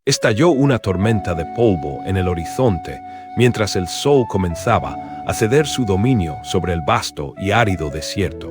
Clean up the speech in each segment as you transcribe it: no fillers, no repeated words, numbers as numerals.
Estalló una tormenta de polvo en el horizonte, mientras el sol comenzaba a ceder su dominio sobre el vasto y árido desierto,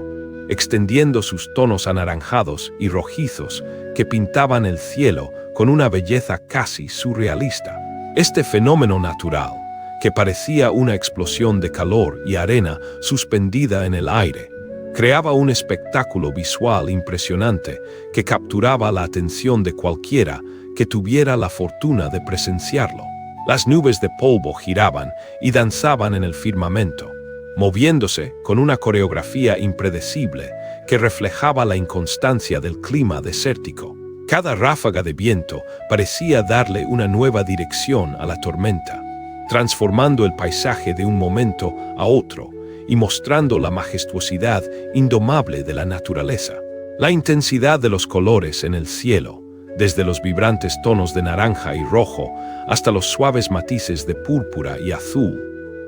extendiendo sus tonos anaranjados y rojizos que pintaban el cielo con una belleza casi surrealista. Este fenómeno natural, que parecía una explosión de calor y arena suspendida en el aire, creaba un espectáculo visual impresionante que capturaba la atención de cualquiera que tuviera la fortuna de presenciarlo. Las nubes de polvo giraban y danzaban en el firmamento, moviéndose con una coreografía impredecible que reflejaba la inconstancia del clima desértico. Cada ráfaga de viento parecía darle una nueva dirección a la tormenta, transformando el paisaje de un momento a otro y mostrando la majestuosidad indomable de la naturaleza. La intensidad de los colores en el cielo, desde los vibrantes tonos de naranja y rojo hasta los suaves matices de púrpura y azul,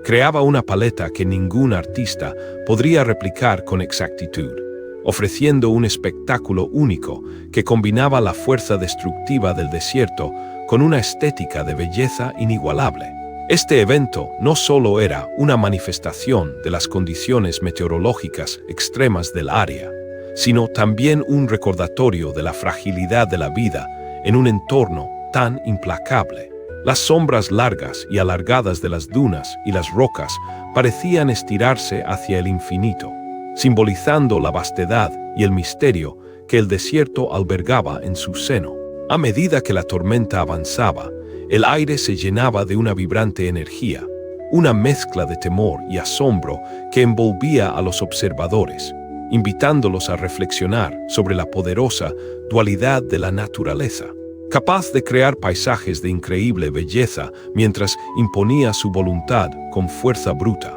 creaba una paleta que ningún artista podría replicar con exactitud, ofreciendo un espectáculo único que combinaba la fuerza destructiva del desierto con una estética de belleza inigualable. Este evento no solo era una manifestación de las condiciones meteorológicas extremas del área, sino también un recordatorio de la fragilidad de la vida en un entorno tan implacable. Las sombras largas y alargadas de las dunas y las rocas parecían estirarse hacia el infinito, simbolizando la vastedad y el misterio que el desierto albergaba en su seno. A medida que la tormenta avanzaba, el aire se llenaba de una vibrante energía, una mezcla de temor y asombro que envolvía a los observadores, invitándolos a reflexionar sobre la poderosa dualidad de la naturaleza, capaz de crear paisajes de increíble belleza mientras imponía su voluntad con fuerza bruta.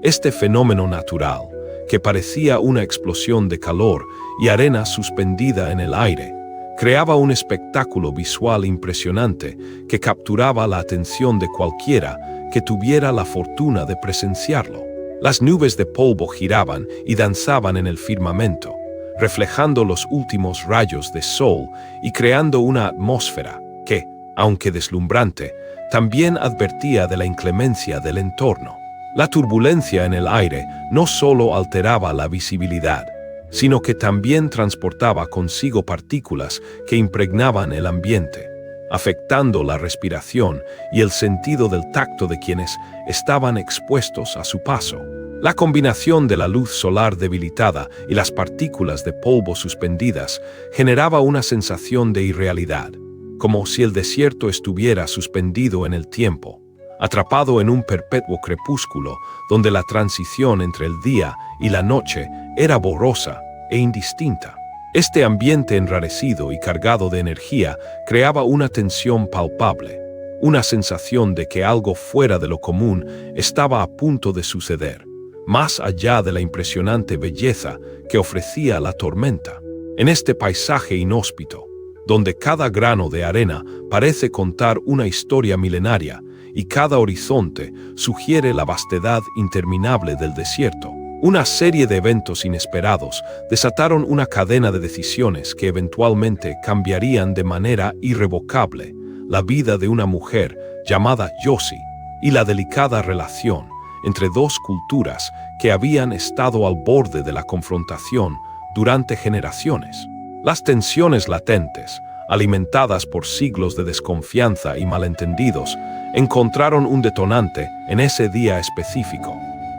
Este fenómeno natural, que parecía una explosión de calor y arena suspendida en el aire, creaba un espectáculo visual impresionante que capturaba la atención de cualquiera que tuviera la fortuna de presenciarlo. Las nubes de polvo giraban y danzaban en el firmamento, reflejando los últimos rayos de sol y creando una atmósfera que, aunque deslumbrante, también advertía de la inclemencia del entorno. La turbulencia en el aire no solo alteraba la visibilidad, sino que también transportaba consigo partículas que impregnaban el ambiente, afectando la respiración y el sentido del tacto de quienes estaban expuestos a su paso. La combinación de la luz solar debilitada y las partículas de polvo suspendidas generaba una sensación de irrealidad, como si el desierto estuviera suspendido en el tiempo, atrapado en un perpetuo crepúsculo donde la transición entre el día y la noche era borrosa e indistinta. Este ambiente enrarecido y cargado de energía creaba una tensión palpable, una sensación de que algo fuera de lo común estaba a punto de suceder, más allá de la impresionante belleza que ofrecía la tormenta. En este paisaje inhóspito, donde cada grano de arena parece contar una historia milenaria y cada horizonte sugiere la vastedad interminable del desierto, una serie de eventos inesperados desataron una cadena de decisiones que eventualmente cambiarían de manera irrevocable la vida de una mujer llamada Josie y la delicada relación entre dos culturas que habían estado al borde de la confrontación durante generaciones. Las tensiones latentes, alimentadas por siglos de desconfianza y malentendidos, encontraron un detonante en ese día específico,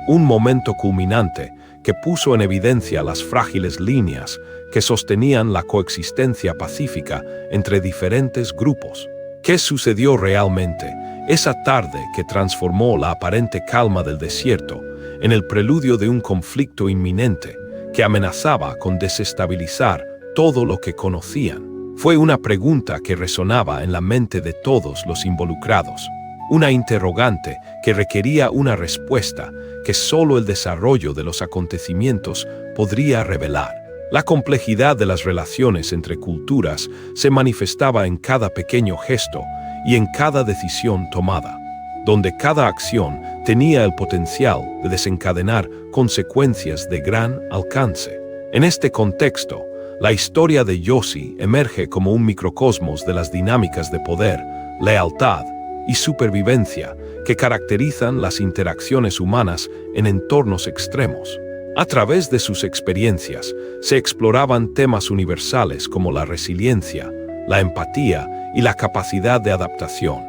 un momento culminante que puso en evidencia las frágiles líneas que sostenían la coexistencia pacífica entre diferentes grupos. ¿Qué sucedió realmente esa tarde que transformó la aparente calma del desierto en el preludio de un conflicto inminente que amenazaba con desestabilizar todo lo que conocían? Fue una pregunta que resonaba en la mente de todos los involucrados, una interrogante que requería una respuesta que solo el desarrollo de los acontecimientos podría revelar. La complejidad de las relaciones entre culturas se manifestaba en cada pequeño gesto y en cada decisión tomada, donde cada acción tenía el potencial de desencadenar consecuencias de gran alcance. En este contexto, La historia de Yossi emerge como un microcosmos de las dinámicas de poder, lealtad y supervivencia que caracterizan las interacciones humanas en entornos extremos. A través de sus experiencias, se exploraban temas universales como la resiliencia, la empatía y la capacidad de adaptación,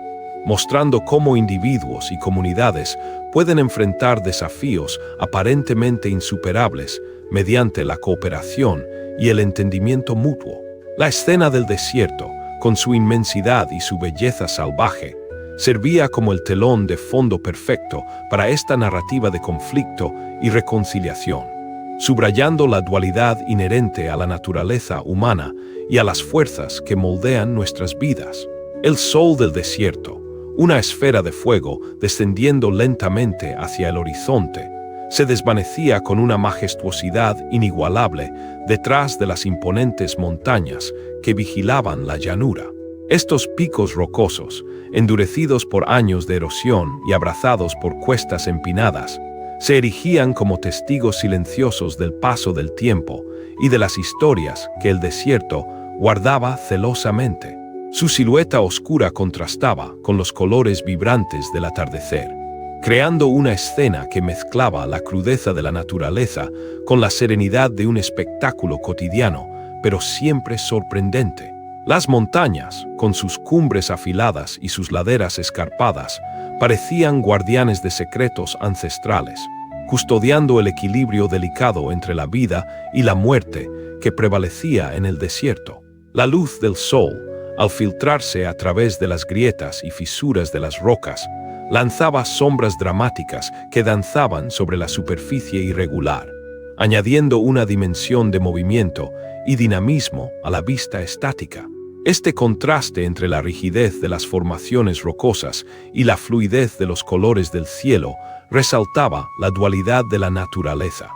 mostrando cómo individuos y comunidades pueden enfrentar desafíos aparentemente insuperables mediante la cooperación y el entendimiento mutuo. La escena del desierto, con su inmensidad y su belleza salvaje, servía como el telón de fondo perfecto para esta narrativa de conflicto y reconciliación, subrayando la dualidad inherente a la naturaleza humana y a las fuerzas que moldean nuestras vidas. El sol del desierto, una esfera de fuego descendiendo lentamente hacia el horizonte, se desvanecía con una majestuosidad inigualable detrás de las imponentes montañas que vigilaban la llanura. Estos picos rocosos, endurecidos por años de erosión y abrazados por cuestas empinadas, se erigían como testigos silenciosos del paso del tiempo y de las historias que el desierto guardaba celosamente. Su silueta oscura contrastaba con los colores vibrantes del atardecer, creando una escena que mezclaba la crudeza de la naturaleza con la serenidad de un espectáculo cotidiano, pero siempre sorprendente. Las montañas, con sus cumbres afiladas y sus laderas escarpadas, parecían guardianes de secretos ancestrales, custodiando el equilibrio delicado entre la vida y la muerte que prevalecía en el desierto. La luz del sol, al filtrarse a través de las grietas y fisuras de las rocas, lanzaba sombras dramáticas que danzaban sobre la superficie irregular, añadiendo una dimensión de movimiento y dinamismo a la vista estática. Este contraste entre la rigidez de las formaciones rocosas y la fluidez de los colores del cielo resaltaba la dualidad de la naturaleza,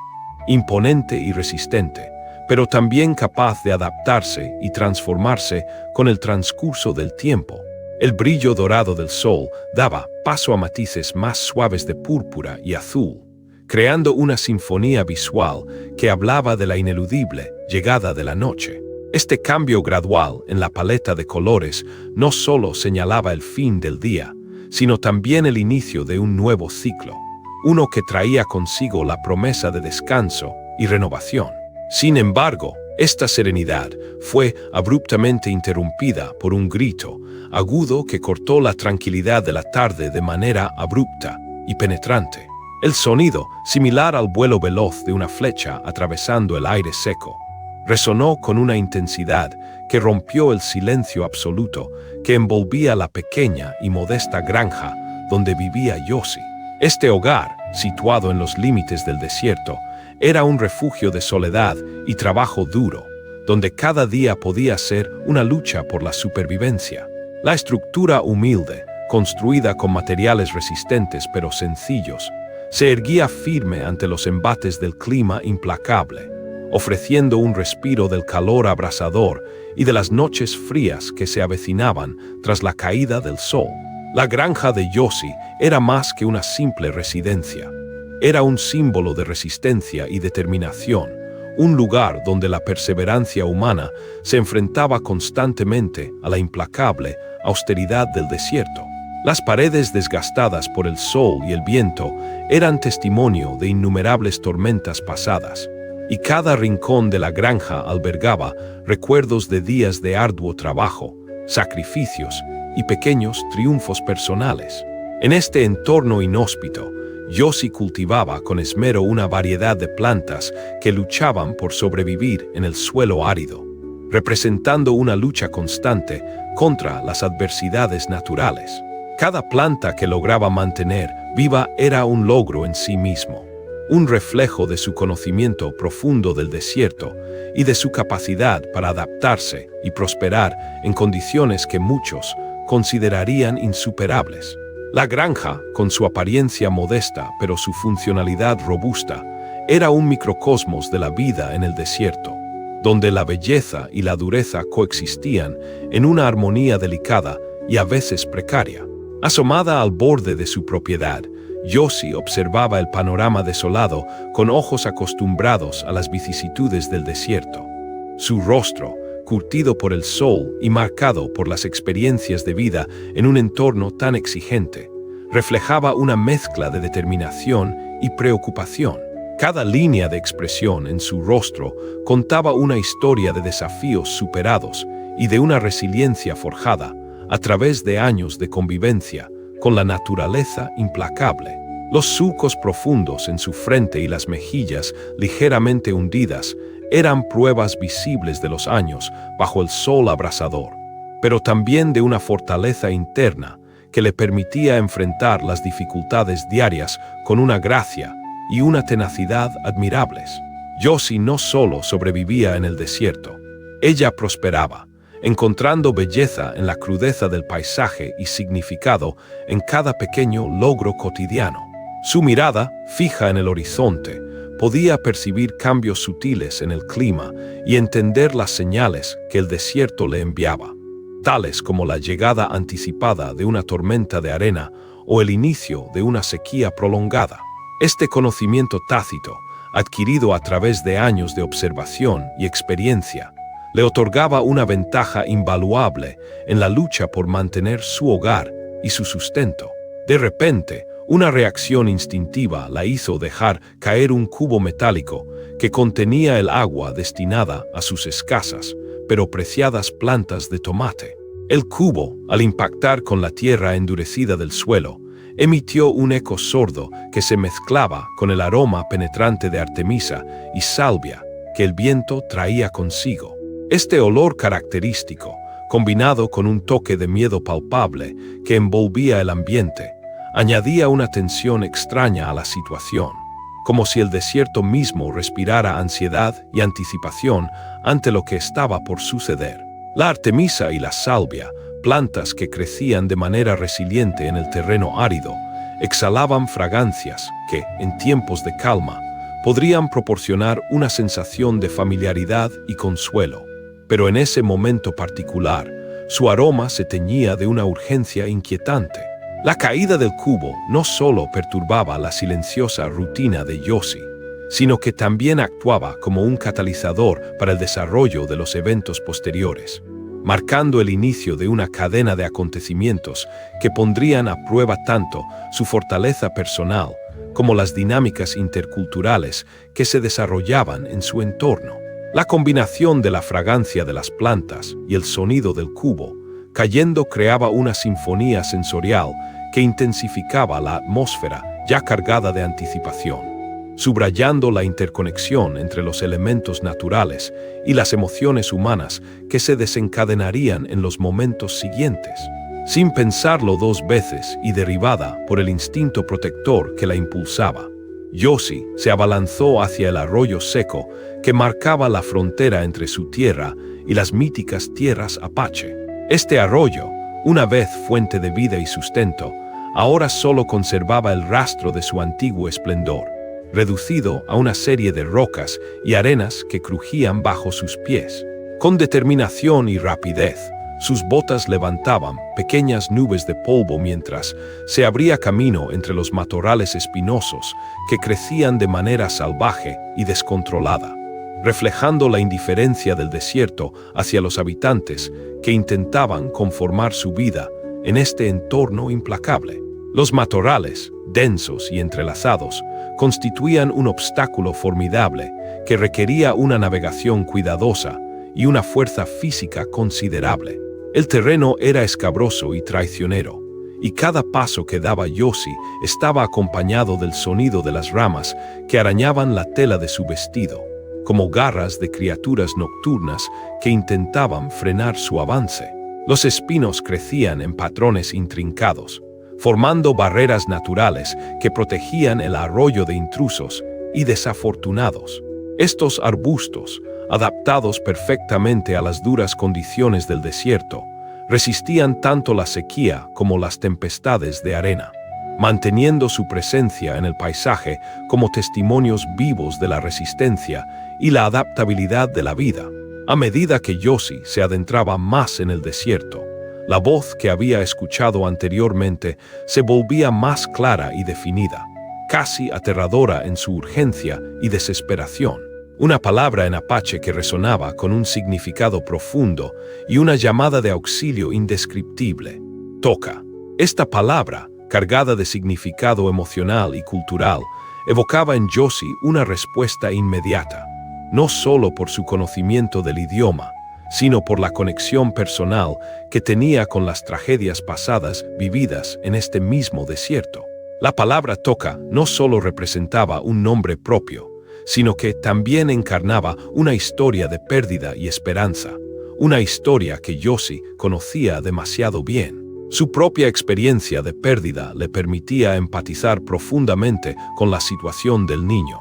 imponente y resistente, pero también capaz de adaptarse y transformarse con el transcurso del tiempo. El brillo dorado del sol daba paso a matices más suaves de púrpura y azul, creando una sinfonía visual que hablaba de la ineludible llegada de la noche. Este cambio gradual en la paleta de colores no solo señalaba el fin del día, sino también el inicio de un nuevo ciclo, uno que traía consigo la promesa de descanso y renovación. Sin embargo, esta serenidad fue abruptamente interrumpida por un grito agudo que cortó la tranquilidad de la tarde de manera abrupta y penetrante. El sonido, similar al vuelo veloz de una flecha atravesando el aire seco, resonó con una intensidad que rompió el silencio absoluto que envolvía la pequeña y modesta granja donde vivía Yossi. Este hogar, situado en los límites del desierto, era un refugio de soledad y trabajo duro, donde cada día podía ser una lucha por la supervivencia. La estructura humilde, construida con materiales resistentes pero sencillos, se erguía firme ante los embates del clima implacable, ofreciendo un respiro del calor abrasador y de las noches frías que se avecinaban tras la caída del sol. La granja de Yossi era más que una simple residencia. Era un símbolo de resistencia y determinación, un lugar donde la perseverancia humana se enfrentaba constantemente a la implacable austeridad del desierto. Las paredes desgastadas por el sol y el viento eran testimonio de innumerables tormentas pasadas, y cada rincón de la granja albergaba recuerdos de días de arduo trabajo, sacrificios y pequeños triunfos personales. En este entorno inhóspito, Yossi cultivaba con esmero una variedad de plantas que luchaban por sobrevivir en el suelo árido, representando una lucha constante contra las adversidades naturales. Cada planta que lograba mantener viva era un logro en sí mismo, un reflejo de su conocimiento profundo del desierto y de su capacidad para adaptarse y prosperar en condiciones que muchos considerarían insuperables. La granja, con su apariencia modesta pero su funcionalidad robusta, era un microcosmos de la vida en el desierto, donde la belleza y la dureza coexistían en una armonía delicada y a veces precaria. Asomada al borde de su propiedad, Yossi observaba el panorama desolado con ojos acostumbrados a las vicisitudes del desierto. Su rostro, curtido por el sol y marcado por las experiencias de vida en un entorno tan exigente, reflejaba una mezcla de determinación y preocupación. Cada línea de expresión en su rostro contaba una historia de desafíos superados y de una resiliencia forjada a través de años de convivencia con la naturaleza implacable. Los surcos profundos en su frente y las mejillas ligeramente hundidas eran pruebas visibles de los años bajo el sol abrasador, pero también de una fortaleza interna que le permitía enfrentar las dificultades diarias con una gracia y una tenacidad admirables. Josie no solo sobrevivía en el desierto, ella prosperaba, encontrando belleza en la crudeza del paisaje y significado en cada pequeño logro cotidiano. Su mirada, fija en el horizonte, podía percibir cambios sutiles en el clima y entender las señales que el desierto le enviaba, tales como la llegada anticipada de una tormenta de arena o el inicio de una sequía prolongada. Este conocimiento tácito, adquirido a través de años de observación y experiencia, le otorgaba una ventaja invaluable en la lucha por mantener su hogar y su sustento. De repente, una reacción instintiva la hizo dejar caer un cubo metálico que contenía el agua destinada a sus escasas, pero preciadas plantas de tomate. El cubo, al impactar con la tierra endurecida del suelo, emitió un eco sordo que se mezclaba con el aroma penetrante de artemisa y salvia que el viento traía consigo. Este olor característico, combinado con un toque de miedo palpable que envolvía el ambiente, añadía una tensión extraña a la situación, como si el desierto mismo respirara ansiedad y anticipación ante lo que estaba por suceder. La artemisa y la salvia, plantas que crecían de manera resiliente en el terreno árido, exhalaban fragancias que, en tiempos de calma, podrían proporcionar una sensación de familiaridad y consuelo. Pero en ese momento particular, su aroma se teñía de una urgencia inquietante. La caída del cubo no solo perturbaba la silenciosa rutina de Josie, sino que también actuaba como un catalizador para el desarrollo de los eventos posteriores, marcando el inicio de una cadena de acontecimientos que pondrían a prueba tanto su fortaleza personal como las dinámicas interculturales que se desarrollaban en su entorno. La combinación de la fragancia de las plantas y el sonido del cubo cayendo creaba una sinfonía sensorial que intensificaba la atmósfera ya cargada de anticipación, subrayando la interconexión entre los elementos naturales y las emociones humanas que se desencadenarían en los momentos siguientes. Sin pensarlo dos veces y derribada por el instinto protector que la impulsaba, Josie se abalanzó hacia el arroyo seco que marcaba la frontera entre su tierra y las míticas tierras Apache. Este arroyo, una vez fuente de vida y sustento, ahora solo conservaba el rastro de su antiguo esplendor, reducido a una serie de rocas y arenas que crujían bajo sus pies. Con determinación y rapidez, sus botas levantaban pequeñas nubes de polvo mientras se abría camino entre los matorrales espinosos que crecían de manera salvaje y descontrolada, reflejando la indiferencia del desierto hacia los habitantes que intentaban conformar su vida en este entorno implacable. Los matorrales, densos y entrelazados, constituían un obstáculo formidable que requería una navegación cuidadosa y una fuerza física considerable. El terreno era escabroso y traicionero, y cada paso que daba Josie estaba acompañado del sonido de las ramas que arañaban la tela de su vestido, como garras de criaturas nocturnas que intentaban frenar su avance. Los espinos crecían en patrones intrincados, formando barreras naturales que protegían el arroyo de intrusos y desafortunados. Estos arbustos, adaptados perfectamente a las duras condiciones del desierto, resistían tanto la sequía como las tempestades de arena, manteniendo su presencia en el paisaje como testimonios vivos de la resistencia y la adaptabilidad de la vida. A medida que Josie se adentraba más en el desierto, la voz que había escuchado anteriormente se volvía más clara y definida, casi aterradora en su urgencia y desesperación. una palabra en apache que resonaba con un significado profundo y una llamada de auxilio indescriptible. Toca. Esta palabra, cargada de significado emocional y cultural, evocaba en Josie una respuesta inmediata, no solo por su conocimiento del idioma, sino por la conexión personal que tenía con las tragedias pasadas vividas en este mismo desierto. La palabra Toca no solo representaba un nombre propio, sino que también encarnaba una historia de pérdida y esperanza, una historia que Josie conocía demasiado bien. Su propia experiencia de pérdida le permitía empatizar profundamente con la situación del niño,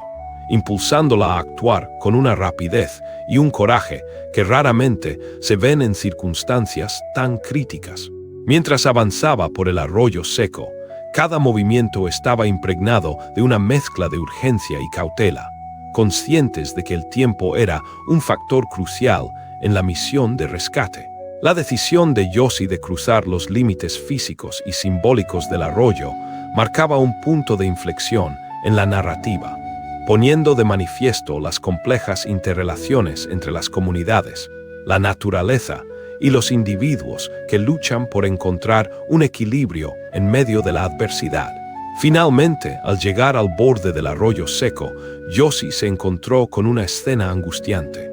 impulsándola a actuar con una rapidez y un coraje que raramente se ven en circunstancias tan críticas. Mientras avanzaba por el arroyo seco, cada movimiento estaba impregnado de una mezcla de urgencia y cautela, conscientes de que el tiempo era un factor crucial en la misión de rescate. La decisión de Josie de cruzar los límites físicos y simbólicos del arroyo marcaba un punto de inflexión en la narrativa, poniendo de manifiesto las complejas interrelaciones entre las comunidades, la naturaleza y los individuos que luchan por encontrar un equilibrio en medio de la adversidad. Finalmente, al llegar al borde del arroyo seco, Josie se encontró con una escena angustiante.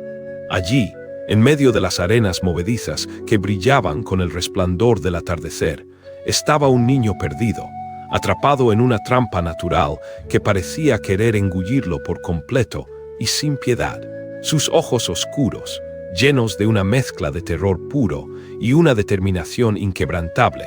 Allí, en medio de las arenas movedizas que brillaban con el resplandor del atardecer, estaba un niño perdido, atrapado en una trampa natural que parecía querer engullirlo por completo y sin piedad. Sus ojos oscuros, llenos de una mezcla de terror puro y una determinación inquebrantable,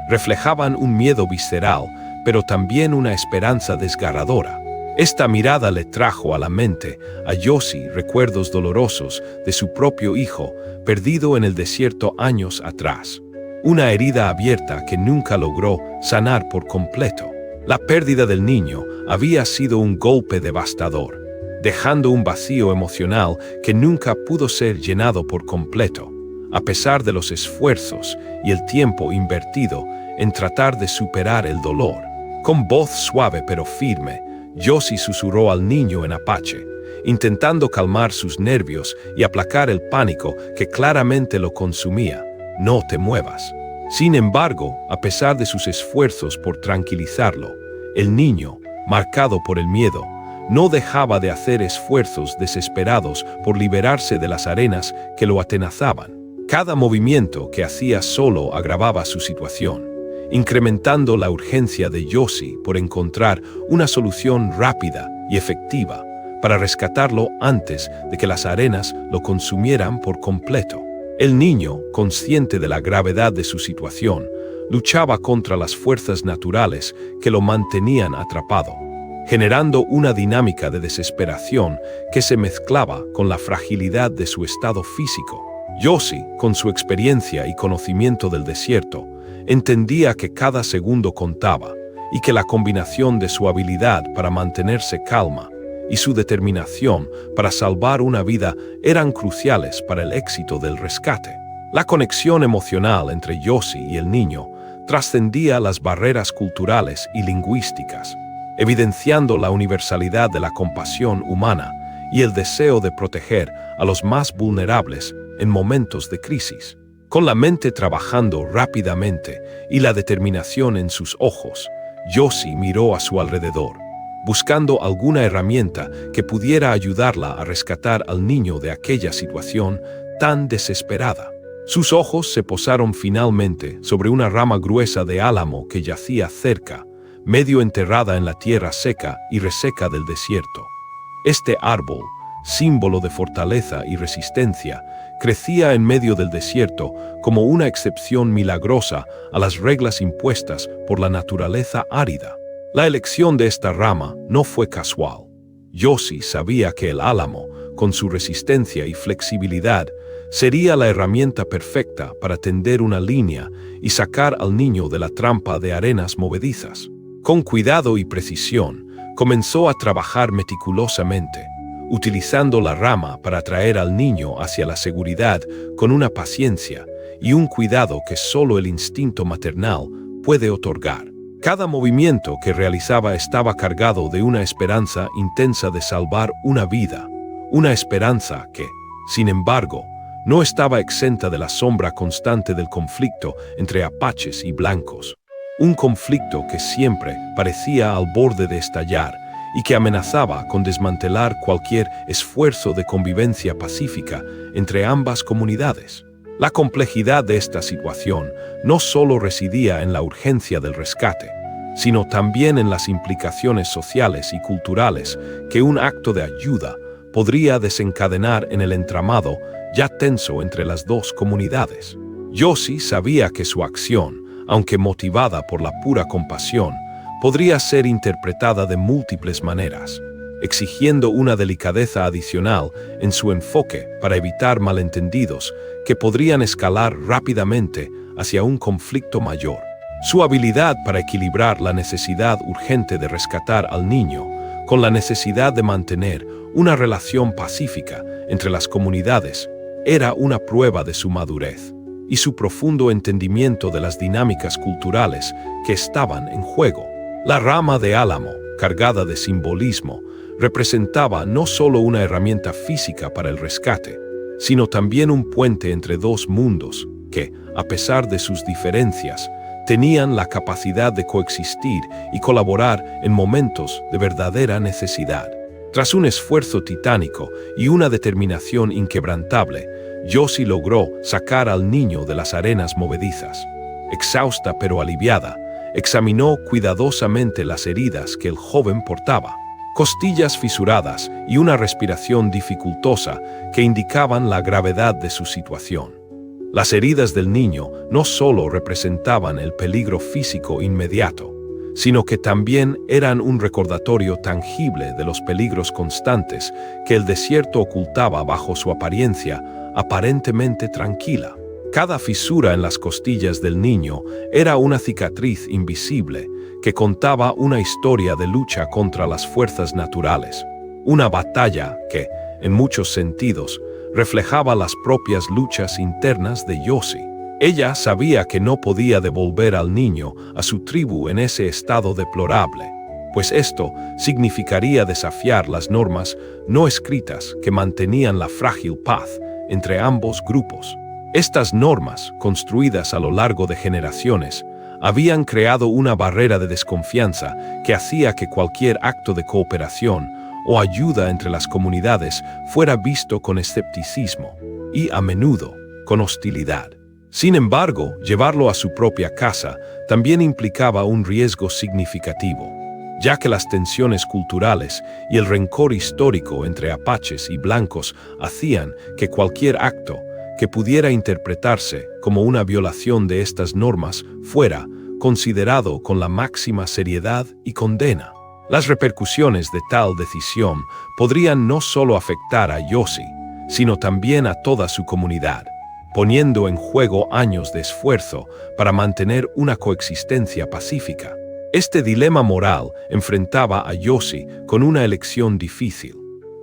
reflejaban un miedo visceral, pero también una esperanza desgarradora. Esta mirada le trajo a la mente a Josie recuerdos dolorosos de su propio hijo, perdido en el desierto años atrás. Una herida abierta que nunca logró sanar por completo. La pérdida del niño había sido un golpe devastador, dejando un vacío emocional que nunca pudo ser llenado por completo, a pesar de los esfuerzos y el tiempo invertido en tratar de superar el dolor. Con voz suave pero firme, Josie susurró al niño en apache, intentando calmar sus nervios y aplacar el pánico que claramente lo consumía. No te muevas. Sin embargo, a pesar de sus esfuerzos por tranquilizarlo, el niño, marcado por el miedo, no dejaba de hacer esfuerzos desesperados por liberarse de las arenas que lo atenazaban. Cada movimiento que hacía solo agravaba su situación, incrementando la urgencia de Josie por encontrar una solución rápida y efectiva para rescatarlo antes de que las arenas lo consumieran por completo. El niño, consciente de la gravedad de su situación, luchaba contra las fuerzas naturales que lo mantenían atrapado, generando una dinámica de desesperación que se mezclaba con la fragilidad de su estado físico. Josie, con su experiencia y conocimiento del desierto, entendía que cada segundo contaba y que la combinación de su habilidad para mantenerse calma y su determinación para salvar una vida eran cruciales para el éxito del rescate. La conexión emocional entre Josie y el niño trascendía las barreras culturales y lingüísticas, evidenciando la universalidad de la compasión humana y el deseo de proteger a los más vulnerables en momentos de crisis. Con la mente trabajando rápidamente y la determinación en sus ojos, Josie miró a su alrededor, buscando alguna herramienta que pudiera ayudarla a rescatar al niño de aquella situación tan desesperada. Sus ojos se posaron finalmente sobre una rama gruesa de álamo que yacía cerca, medio enterrada en la tierra seca y reseca del desierto. Este árbol, símbolo de fortaleza y resistencia, crecía en medio del desierto como una excepción milagrosa a las reglas impuestas por la naturaleza árida. La elección de esta rama no fue casual. Josie sabía que el álamo, con su resistencia y flexibilidad, sería la herramienta perfecta para tender una línea y sacar al niño de la trampa de arenas movedizas. Con cuidado y precisión, comenzó a trabajar meticulosamente, utilizando la rama para traer al niño hacia la seguridad con una paciencia y un cuidado que solo el instinto maternal puede otorgar. Cada movimiento que realizaba estaba cargado de una esperanza intensa de salvar una vida, una esperanza que, sin embargo, no estaba exenta de la sombra constante del conflicto entre apaches y blancos. Un conflicto que siempre parecía al borde de estallar y que amenazaba con desmantelar cualquier esfuerzo de convivencia pacífica entre ambas comunidades. La complejidad de esta situación no solo residía en la urgencia del rescate, sino también en las implicaciones sociales y culturales que un acto de ayuda podría desencadenar en el entramado ya tenso entre las dos comunidades. Yossi sabía que su acción, aunque motivada por la pura compasión, podría ser interpretada de múltiples maneras, exigiendo una delicadeza adicional en su enfoque para evitar malentendidos que podrían escalar rápidamente hacia un conflicto mayor. Su habilidad para equilibrar la necesidad urgente de rescatar al niño con la necesidad de mantener una relación pacífica entre las comunidades era una prueba de su madurez y su profundo entendimiento de las dinámicas culturales que estaban en juego. La rama de álamo, cargada de simbolismo, representaba no solo una herramienta física para el rescate, sino también un puente entre dos mundos que, a pesar de sus diferencias, tenían la capacidad de coexistir y colaborar en momentos de verdadera necesidad. Tras un esfuerzo titánico y una determinación inquebrantable, Yossi logró sacar al niño de las arenas movedizas. Exhausta pero aliviada, examinó cuidadosamente las heridas que el joven portaba, costillas fisuradas y una respiración dificultosa que indicaban la gravedad de su situación. Las heridas del niño no solo representaban el peligro físico inmediato, sino que también eran un recordatorio tangible de los peligros constantes que el desierto ocultaba bajo su apariencia aparentemente tranquila. Cada fisura en las costillas del niño era una cicatriz invisible que contaba una historia de lucha contra las fuerzas naturales, una batalla que, en muchos sentidos, reflejaba las propias luchas internas de Yossi. Ella sabía que no podía devolver al niño a su tribu en ese estado deplorable, pues esto significaría desafiar las normas no escritas que mantenían la frágil paz entre ambos grupos. Estas normas, construidas a lo largo de generaciones, habían creado una barrera de desconfianza que hacía que cualquier acto de cooperación o ayuda entre las comunidades fuera visto con escepticismo y, a menudo, con hostilidad. Sin embargo, llevarlo a su propia casa también implicaba un riesgo significativo, ya que las tensiones culturales y el rencor histórico entre apaches y blancos hacían que cualquier acto que pudiera interpretarse como una violación de estas normas fuera considerado con la máxima seriedad y condena. Las repercusiones de tal decisión podrían no solo afectar a Yossi, sino también a toda su comunidad, poniendo en juego años de esfuerzo para mantener una coexistencia pacífica. Este dilema moral enfrentaba a Yossi con una elección difícil: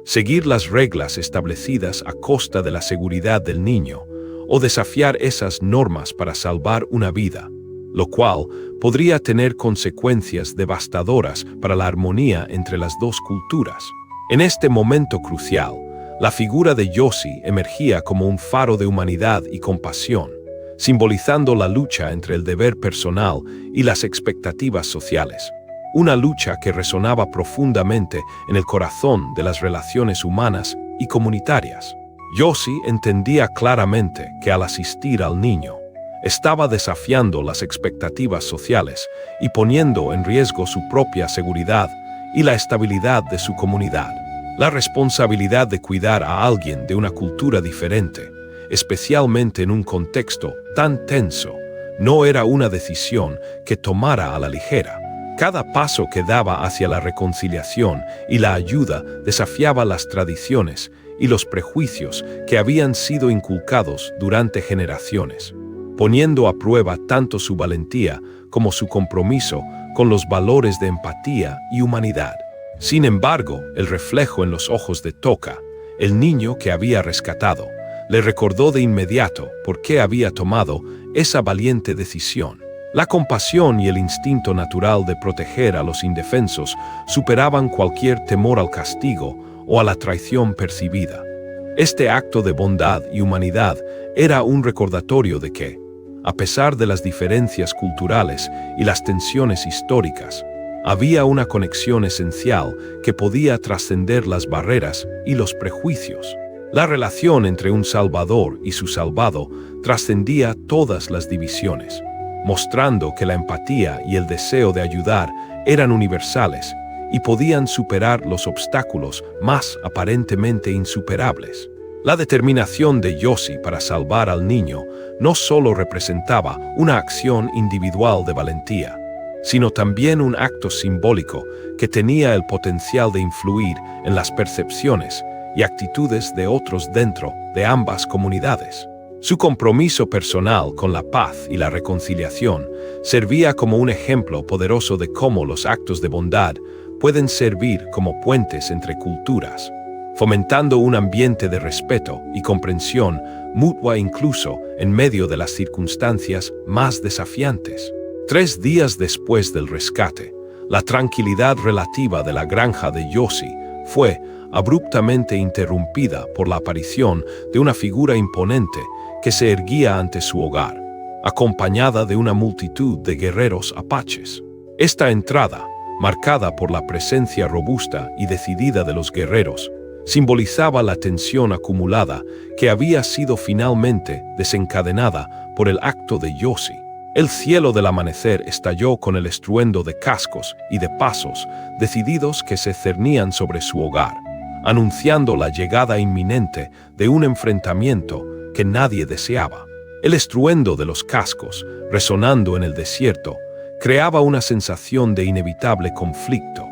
seguir las reglas establecidas a costa de la seguridad del niño, o desafiar esas normas para salvar una vida, lo cual podría tener consecuencias devastadoras para la armonía entre las dos culturas. En este momento crucial, la figura de Yossi emergía como un faro de humanidad y compasión, simbolizando la lucha entre el deber personal y las expectativas sociales. Una lucha que resonaba profundamente en el corazón de las relaciones humanas y comunitarias. Yossi entendía claramente que al asistir al niño, estaba desafiando las expectativas sociales y poniendo en riesgo su propia seguridad y la estabilidad de su comunidad. La responsabilidad de cuidar a alguien de una cultura diferente, especialmente en un contexto tan tenso, no era una decisión que tomara a la ligera. Cada paso que daba hacia la reconciliación y la ayuda desafiaba las tradiciones y los prejuicios que habían sido inculcados durante generaciones, poniendo a prueba tanto su valentía como su compromiso con los valores de empatía y humanidad. Sin embargo, el reflejo en los ojos de Toka, el niño que había rescatado, le recordó de inmediato por qué había tomado esa valiente decisión. La compasión y el instinto natural de proteger a los indefensos superaban cualquier temor al castigo o a la traición percibida. Este acto de bondad y humanidad era un recordatorio de que, a pesar de las diferencias culturales y las tensiones históricas, había una conexión esencial que podía trascender las barreras y los prejuicios. La relación entre un salvador y su salvado trascendía todas las divisiones, mostrando que la empatía y el deseo de ayudar eran universales y podían superar los obstáculos más aparentemente insuperables. La determinación de Yossi para salvar al niño no solo representaba una acción individual de valentía, sino también un acto simbólico que tenía el potencial de influir en las percepciones y actitudes de otros dentro de ambas comunidades. Su compromiso personal con la paz y la reconciliación servía como un ejemplo poderoso de cómo los actos de bondad pueden servir como puentes entre culturas, fomentando un ambiente de respeto y comprensión mutua incluso en medio de las circunstancias más desafiantes. 3 días después del rescate, la tranquilidad relativa de la granja de Yossi fue abruptamente interrumpida por la aparición de una figura imponente que se erguía ante su hogar, acompañada de una multitud de guerreros apaches. Esta entrada, marcada por la presencia robusta y decidida de los guerreros, simbolizaba la tensión acumulada que había sido finalmente desencadenada por el acto de Yossi. El cielo del amanecer estalló con el estruendo de cascos y de pasos decididos que se cernían sobre su hogar, anunciando la llegada inminente de un enfrentamiento que nadie deseaba. El estruendo de los cascos, resonando en el desierto, creaba una sensación de inevitable conflicto,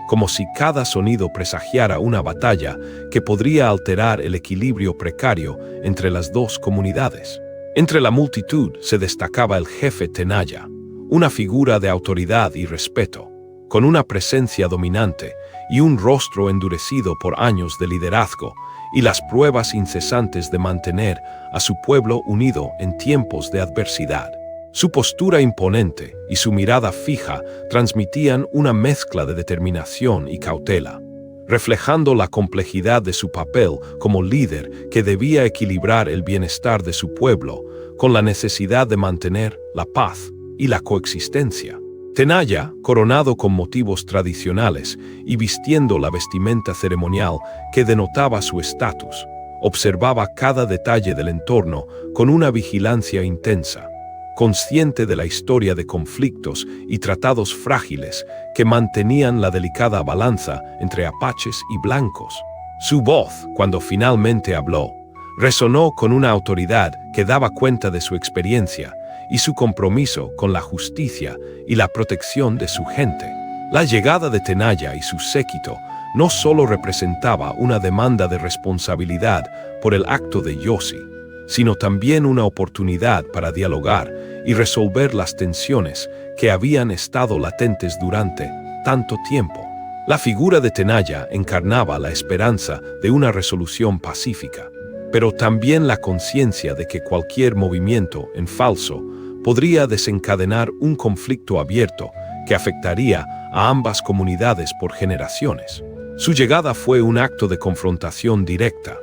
como si cada sonido presagiara una batalla que podría alterar el equilibrio precario entre las dos comunidades. Entre la multitud se destacaba el jefe Tenaya, una figura de autoridad y respeto, con una presencia dominante y un rostro endurecido por años de liderazgo y las pruebas incesantes de mantener a su pueblo unido en tiempos de adversidad. Su postura imponente y su mirada fija transmitían una mezcla de determinación y cautela, reflejando la complejidad de su papel como líder que debía equilibrar el bienestar de su pueblo con la necesidad de mantener la paz y la coexistencia. Tenaya, coronado con motivos tradicionales y vistiendo la vestimenta ceremonial que denotaba su estatus, observaba cada detalle del entorno con una vigilancia intensa, consciente de la historia de conflictos y tratados frágiles que mantenían la delicada balanza entre apaches y blancos. Su voz, cuando finalmente habló, resonó con una autoridad que daba cuenta de su experiencia y su compromiso con la justicia y la protección de su gente. La llegada de Tenaya y su séquito no solo representaba una demanda de responsabilidad por el acto de Yossi, sino también una oportunidad para dialogar y resolver las tensiones que habían estado latentes durante tanto tiempo. La figura de Tenaya encarnaba la esperanza de una resolución pacífica, pero también la conciencia de que cualquier movimiento en falso podría desencadenar un conflicto abierto que afectaría a ambas comunidades por generaciones. Su llegada fue un acto de confrontación directa,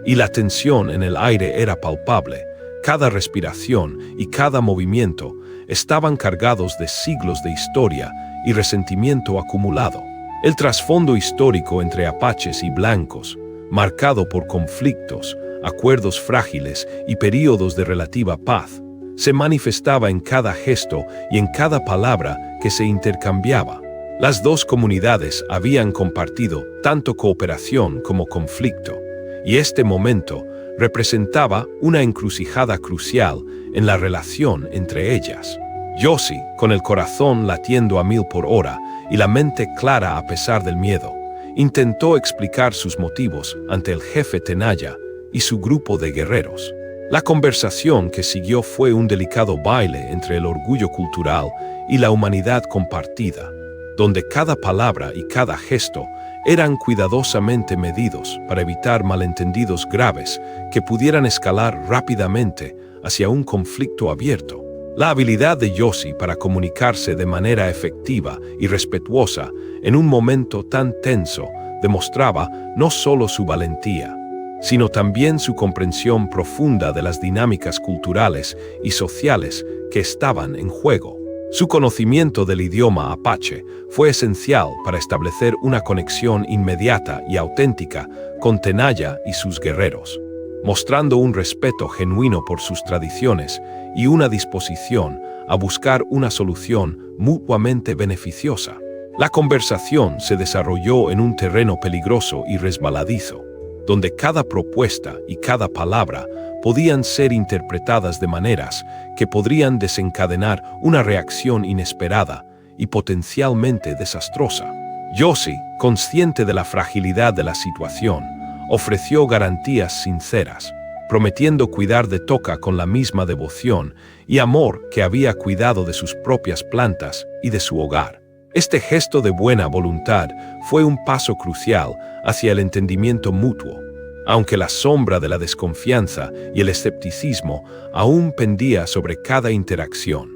y la tensión en el aire era palpable. Cada respiración y cada movimiento estaban cargados de siglos de historia y resentimiento acumulado. El trasfondo histórico entre apaches y blancos, marcado por conflictos, acuerdos frágiles y períodos de relativa paz, se manifestaba en cada gesto y en cada palabra que se intercambiaba. Las dos comunidades habían compartido tanto cooperación como conflicto, y este momento representaba una encrucijada crucial en la relación entre ellas. Yossi, con el corazón latiendo a 1000 por hora y la mente clara a pesar del miedo, intentó explicar sus motivos ante el jefe Tenaya y su grupo de guerreros. La conversación que siguió fue un delicado baile entre el orgullo cultural y la humanidad compartida, donde cada palabra y cada gesto eran cuidadosamente medidos para evitar malentendidos graves que pudieran escalar rápidamente hacia un conflicto abierto. La habilidad de Yossi para comunicarse de manera efectiva y respetuosa en un momento tan tenso demostraba no solo su valentía, sino también su comprensión profunda de las dinámicas culturales y sociales que estaban en juego. Su conocimiento del idioma apache fue esencial para establecer una conexión inmediata y auténtica con Tenaya y sus guerreros, mostrando un respeto genuino por sus tradiciones y una disposición a buscar una solución mutuamente beneficiosa. La conversación se desarrolló en un terreno peligroso y resbaladizo, donde cada propuesta y cada palabra podían ser interpretadas de maneras que podrían desencadenar una reacción inesperada y potencialmente desastrosa. Yossi, consciente de la fragilidad de la situación, ofreció garantías sinceras, prometiendo cuidar de Toca con la misma devoción y amor que había cuidado de sus propias plantas y de su hogar. Este gesto de buena voluntad fue un paso crucial hacia el entendimiento mutuo, aunque la sombra de la desconfianza y el escepticismo aún pendía sobre cada interacción,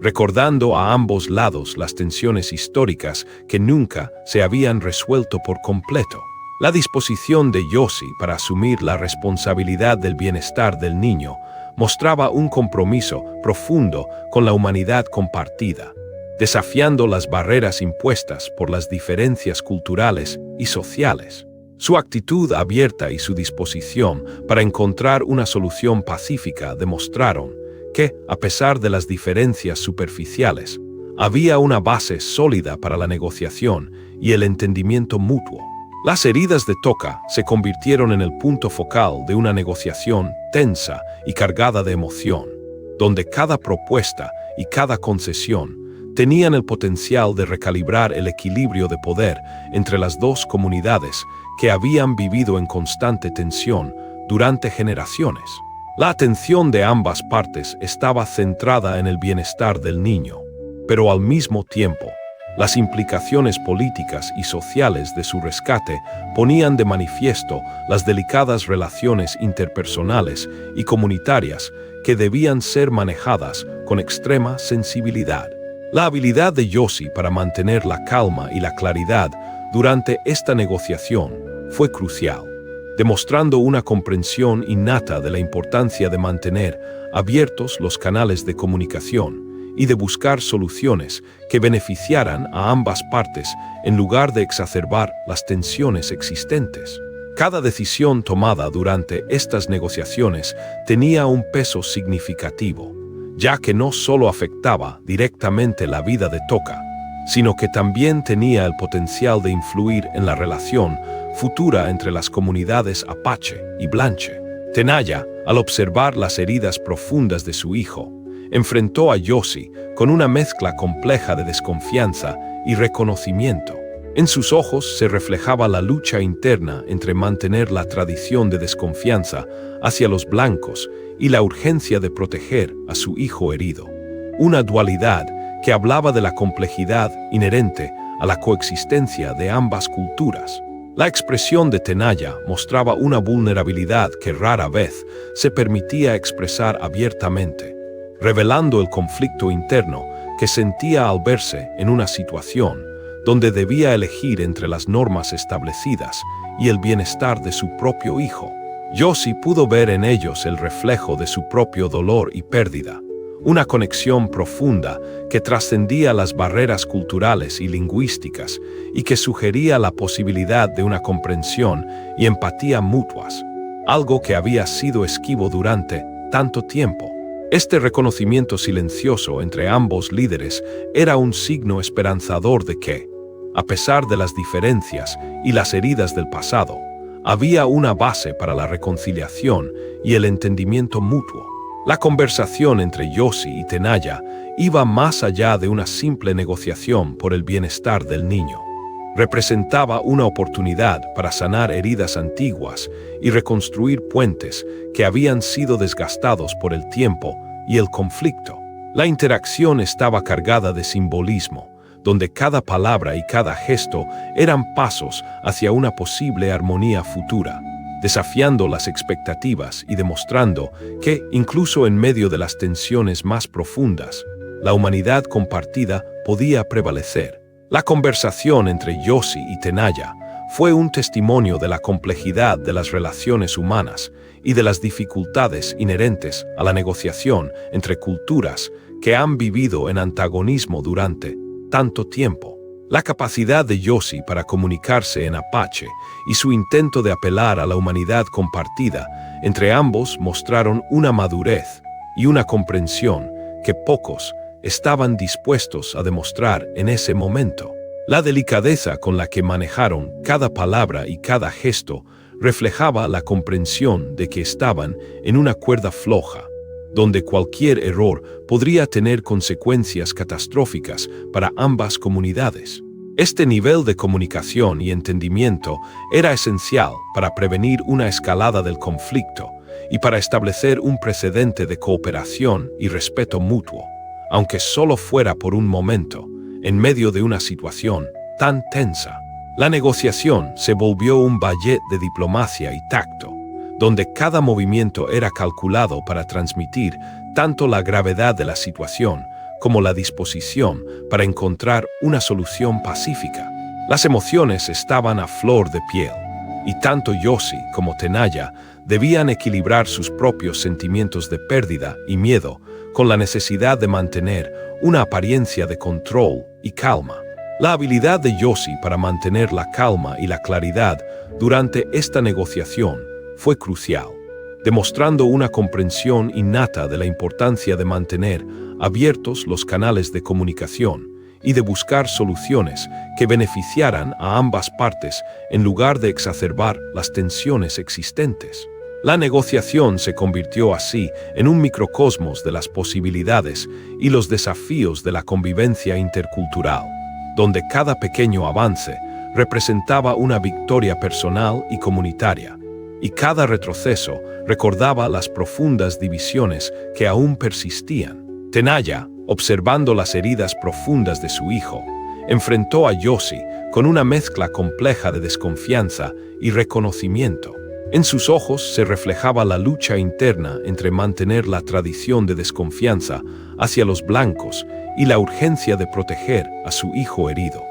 recordando a ambos lados las tensiones históricas que nunca se habían resuelto por completo. La disposición de Yossi para asumir la responsabilidad del bienestar del niño mostraba un compromiso profundo con la humanidad compartida, desafiando las barreras impuestas por las diferencias culturales y sociales. Su actitud abierta y su disposición para encontrar una solución pacífica demostraron que, a pesar de las diferencias superficiales, había una base sólida para la negociación y el entendimiento mutuo. Las heridas de Toca se convirtieron en el punto focal de una negociación tensa y cargada de emoción, donde cada propuesta y cada concesión tenían el potencial de recalibrar el equilibrio de poder entre las dos comunidades que habían vivido en constante tensión durante generaciones. La atención de ambas partes estaba centrada en el bienestar del niño, pero al mismo tiempo, las implicaciones políticas y sociales de su rescate ponían de manifiesto las delicadas relaciones interpersonales y comunitarias que debían ser manejadas con extrema sensibilidad. La habilidad de Yossi para mantener la calma y la claridad durante esta negociación fue crucial, demostrando una comprensión innata de la importancia de mantener abiertos los canales de comunicación y de buscar soluciones que beneficiaran a ambas partes en lugar de exacerbar las tensiones existentes. Cada decisión tomada durante estas negociaciones tenía un peso significativo, ya que no solo afectaba directamente la vida de Toca, sino que también tenía el potencial de influir en la relación futura entre las comunidades Apache y Blanche. Tenaya, al observar las heridas profundas de su hijo, enfrentó a Yossi con una mezcla compleja de desconfianza y reconocimiento. En sus ojos se reflejaba la lucha interna entre mantener la tradición de desconfianza hacia los blancos y la urgencia de proteger a su hijo herido. Una dualidad que hablaba de la complejidad inherente a la coexistencia de ambas culturas. La expresión de Tenaya mostraba una vulnerabilidad que rara vez se permitía expresar abiertamente, revelando el conflicto interno que sentía al verse en una situación donde debía elegir entre las normas establecidas y el bienestar de su propio hijo. Yossi pudo ver en ellos el reflejo de su propio dolor y pérdida, una conexión profunda que trascendía las barreras culturales y lingüísticas y que sugería la posibilidad de una comprensión y empatía mutuas, algo que había sido esquivo durante tanto tiempo. Este reconocimiento silencioso entre ambos líderes era un signo esperanzador de que, a pesar de las diferencias y las heridas del pasado, había una base para la reconciliación y el entendimiento mutuo. La conversación entre Yossi y Tenaya iba más allá de una simple negociación por el bienestar del niño. Representaba una oportunidad para sanar heridas antiguas y reconstruir puentes que habían sido desgastados por el tiempo y el conflicto. La interacción estaba cargada de simbolismo, donde cada palabra y cada gesto eran pasos hacia una posible armonía futura, desafiando las expectativas y demostrando que, incluso en medio de las tensiones más profundas, la humanidad compartida podía prevalecer. La conversación entre Yossi y Tenaya fue un testimonio de la complejidad de las relaciones humanas y de las dificultades inherentes a la negociación entre culturas que han vivido en antagonismo durante tanto tiempo. La capacidad de Yossi para comunicarse en apache y su intento de apelar a la humanidad compartida entre ambos mostraron una madurez y una comprensión que pocos estaban dispuestos a demostrar en ese momento. La delicadeza con la que manejaron cada palabra y cada gesto reflejaba la comprensión de que estaban en una cuerda floja, donde cualquier error podría tener consecuencias catastróficas para ambas comunidades. Este nivel de comunicación y entendimiento era esencial para prevenir una escalada del conflicto y para establecer un precedente de cooperación y respeto mutuo, aunque solo fuera por un momento, en medio de una situación tan tensa. La negociación se volvió un ballet de diplomacia y tacto, donde cada movimiento era calculado para transmitir tanto la gravedad de la situación como la disposición para encontrar una solución pacífica. Las emociones estaban a flor de piel, y tanto Yossi como Tenaya debían equilibrar sus propios sentimientos de pérdida y miedo con la necesidad de mantener una apariencia de control y calma. La habilidad de Yossi para mantener la calma y la claridad durante esta negociación fue crucial, demostrando una comprensión innata de la importancia de mantener abiertos los canales de comunicación y de buscar soluciones que beneficiaran a ambas partes en lugar de exacerbar las tensiones existentes. La negociación se convirtió así en un microcosmos de las posibilidades y los desafíos de la convivencia intercultural, donde cada pequeño avance representaba una victoria personal y comunitaria, y cada retroceso recordaba las profundas divisiones que aún persistían. Tenaya, observando las heridas profundas de su hijo, enfrentó a Yossi con una mezcla compleja de desconfianza y reconocimiento. En sus ojos se reflejaba la lucha interna entre mantener la tradición de desconfianza hacia los blancos y la urgencia de proteger a su hijo herido.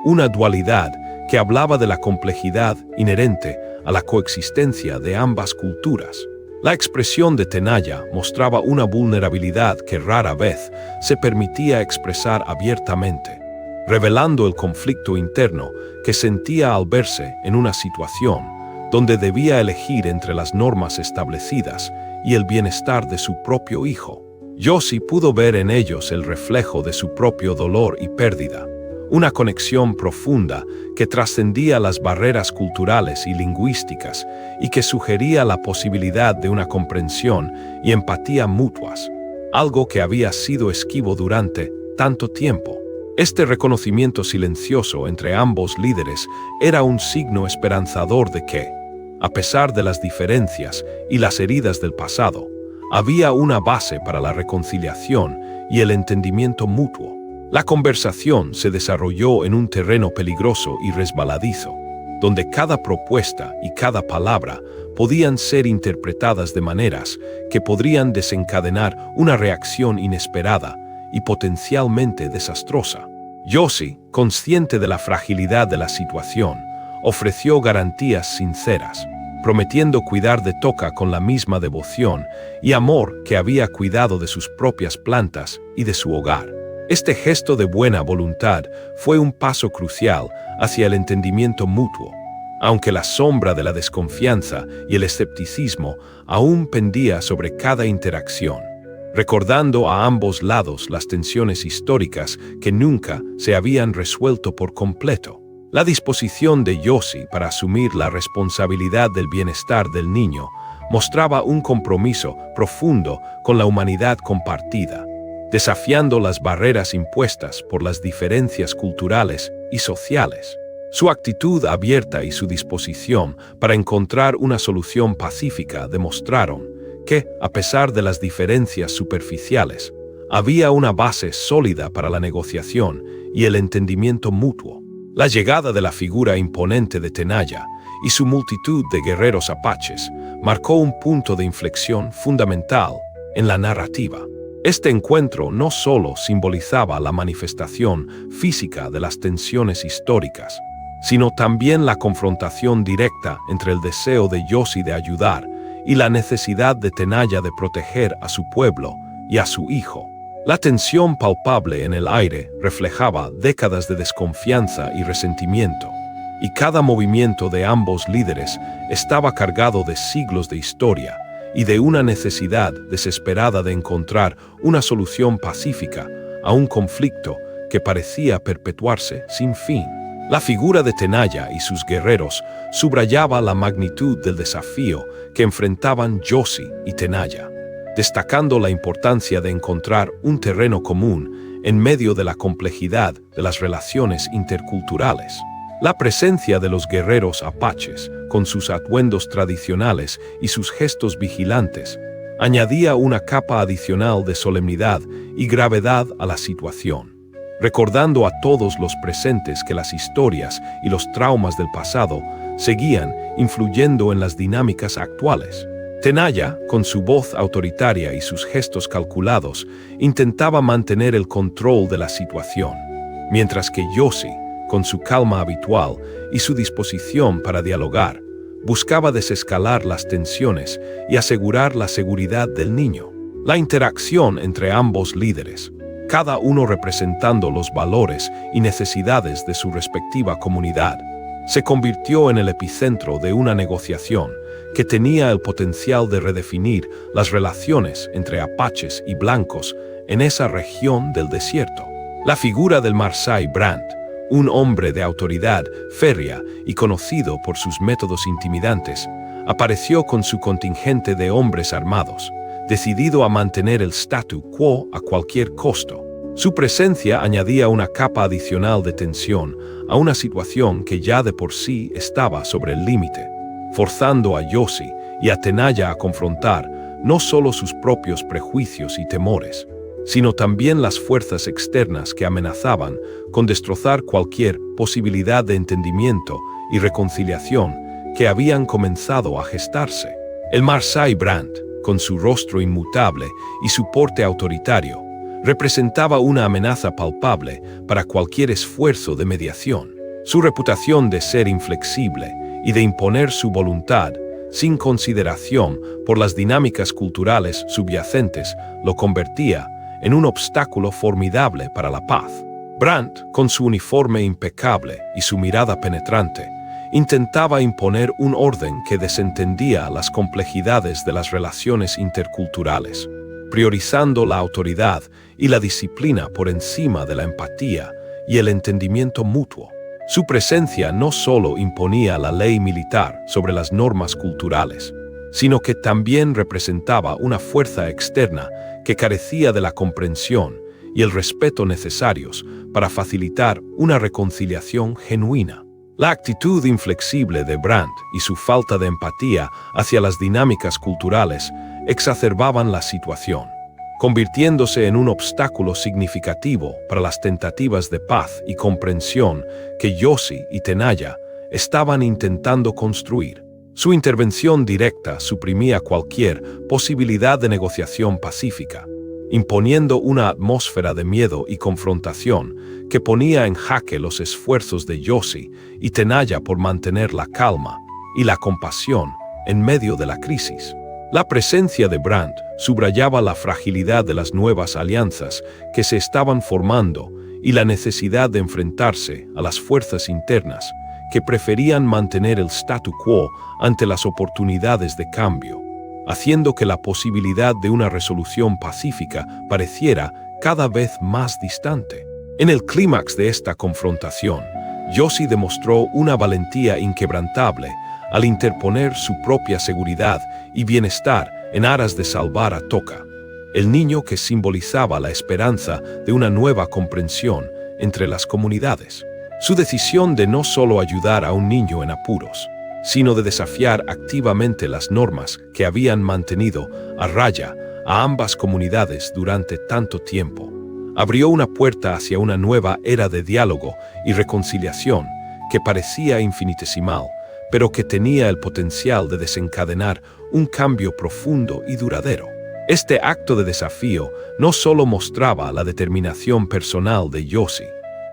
Una dualidad que hablaba de la complejidad inherente a la coexistencia de ambas culturas. La expresión de Tenaya mostraba una vulnerabilidad que rara vez se permitía expresar abiertamente, revelando el conflicto interno que sentía al verse en una situación donde debía elegir entre las normas establecidas y el bienestar de su propio hijo. Yossi pudo ver en ellos el reflejo de su propio dolor y pérdida, una conexión profunda que trascendía las barreras culturales y lingüísticas y que sugería la posibilidad de una comprensión y empatía mutuas, algo que había sido esquivo durante tanto tiempo. Este reconocimiento silencioso entre ambos líderes era un signo esperanzador de que, a pesar de las diferencias y las heridas del pasado, había una base para la reconciliación y el entendimiento mutuo. La conversación se desarrolló en un terreno peligroso y resbaladizo, donde cada propuesta y cada palabra podían ser interpretadas de maneras que podrían desencadenar una reacción inesperada y potencialmente desastrosa. Yossi, consciente de la fragilidad de la situación, ofreció garantías sinceras, prometiendo cuidar de Toca con la misma devoción y amor que había cuidado de sus propias plantas y de su hogar. Este gesto de buena voluntad fue un paso crucial hacia el entendimiento mutuo, aunque la sombra de la desconfianza y el escepticismo aún pendía sobre cada interacción, recordando a ambos lados las tensiones históricas que nunca se habían resuelto por completo. La disposición de Yossi para asumir la responsabilidad del bienestar del niño mostraba un compromiso profundo con la humanidad compartida, desafiando las barreras impuestas por las diferencias culturales y sociales. Su actitud abierta y su disposición para encontrar una solución pacífica demostraron que, a pesar de las diferencias superficiales, había una base sólida para la negociación y el entendimiento mutuo. La llegada de la figura imponente de Tenaya y su multitud de guerreros apaches marcó un punto de inflexión fundamental en la narrativa. Este encuentro no solo simbolizaba la manifestación física de las tensiones históricas, sino también la confrontación directa entre el deseo de Yossi de ayudar y la necesidad de Tenaya de proteger a su pueblo y a su hijo. La tensión palpable en el aire reflejaba décadas de desconfianza y resentimiento, y cada movimiento de ambos líderes estaba cargado de siglos de historia y de una necesidad desesperada de encontrar una solución pacífica a un conflicto que parecía perpetuarse sin fin. La figura de Tenaya y sus guerreros subrayaba la magnitud del desafío que enfrentaban Yossi y Tenaya, destacando la importancia de encontrar un terreno común en medio de la complejidad de las relaciones interculturales. La presencia de los guerreros apaches, con sus atuendos tradicionales y sus gestos vigilantes, añadía una capa adicional de solemnidad y gravedad a la situación, recordando a todos los presentes que las historias y los traumas del pasado seguían influyendo en las dinámicas actuales. Tenaya, con su voz autoritaria y sus gestos calculados, intentaba mantener el control de la situación, mientras que Yossi, con su calma habitual y su disposición para dialogar, buscaba desescalar las tensiones y asegurar la seguridad del niño. La interacción entre ambos líderes, cada uno representando los valores y necesidades de su respectiva comunidad, se convirtió en el epicentro de una negociación que tenía el potencial de redefinir las relaciones entre apaches y blancos en esa región del desierto. La figura del Marsai Brandt, un hombre de autoridad férrea y conocido por sus métodos intimidantes, apareció con su contingente de hombres armados, decidido a mantener el statu quo a cualquier costo. Su presencia añadía una capa adicional de tensión a una situación que ya de por sí estaba sobre el límite, forzando a Yossi y a Tenaya a confrontar no solo sus propios prejuicios y temores, sino también las fuerzas externas que amenazaban con destrozar cualquier posibilidad de entendimiento y reconciliación que habían comenzado a gestarse. El Marsai Brandt, con su rostro inmutable y su porte autoritario, representaba una amenaza palpable para cualquier esfuerzo de mediación. Su reputación de ser inflexible y de imponer su voluntad sin consideración por las dinámicas culturales subyacentes lo convertía en un obstáculo formidable para la paz. Brandt, con su uniforme impecable y su mirada penetrante, intentaba imponer un orden que desentendía las complejidades de las relaciones interculturales, priorizando la autoridad y la disciplina por encima de la empatía y el entendimiento mutuo. Su presencia no solo imponía la ley militar sobre las normas culturales, sino que también representaba una fuerza externa que carecía de la comprensión y el respeto necesarios para facilitar una reconciliación genuina. La actitud inflexible de Brandt y su falta de empatía hacia las dinámicas culturales exacerbaban la situación, convirtiéndose en un obstáculo significativo para las tentativas de paz y comprensión que Yossi y Tenaya estaban intentando construir. Su intervención directa suprimía cualquier posibilidad de negociación pacífica, imponiendo una atmósfera de miedo y confrontación que ponía en jaque los esfuerzos de Yossi y Tenaya por mantener la calma y la compasión en medio de la crisis. La presencia de Brandt subrayaba la fragilidad de las nuevas alianzas que se estaban formando y la necesidad de enfrentarse a las fuerzas internas que preferían mantener el statu quo ante las oportunidades de cambio, haciendo que la posibilidad de una resolución pacífica pareciera cada vez más distante. En el clímax de esta confrontación, Yossi demostró una valentía inquebrantable al interponer su propia seguridad y bienestar en aras de salvar a Toca, el niño que simbolizaba la esperanza de una nueva comprensión entre las comunidades. Su decisión de no solo ayudar a un niño en apuros, sino de desafiar activamente las normas que habían mantenido a raya a ambas comunidades durante tanto tiempo, abrió una puerta hacia una nueva era de diálogo y reconciliación que parecía infinitesimal, pero que tenía el potencial de desencadenar un cambio profundo y duradero. Este acto de desafío no solo mostraba la determinación personal de Yossi,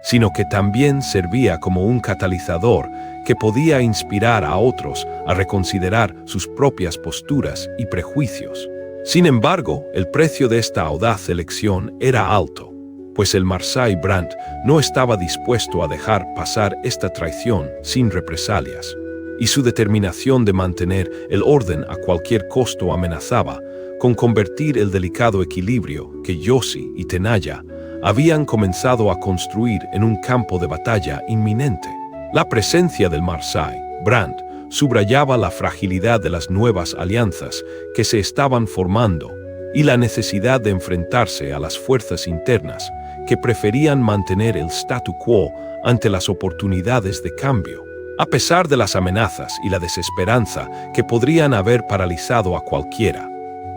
sino que también servía como un catalizador que podía inspirar a otros a reconsiderar sus propias posturas y prejuicios. Sin embargo, el precio de esta audaz elección era alto, pues el Marshal Brandt no estaba dispuesto a dejar pasar esta traición sin represalias, y su determinación de mantener el orden a cualquier costo amenazaba con convertir el delicado equilibrio que Josie y Tenaya habían comenzado a construir en un campo de batalla inminente. La presencia del Marshal Brandt subrayaba la fragilidad de las nuevas alianzas que se estaban formando y la necesidad de enfrentarse a las fuerzas internas que preferían mantener el statu quo ante las oportunidades de cambio. A pesar de las amenazas y la desesperanza que podrían haber paralizado a cualquiera,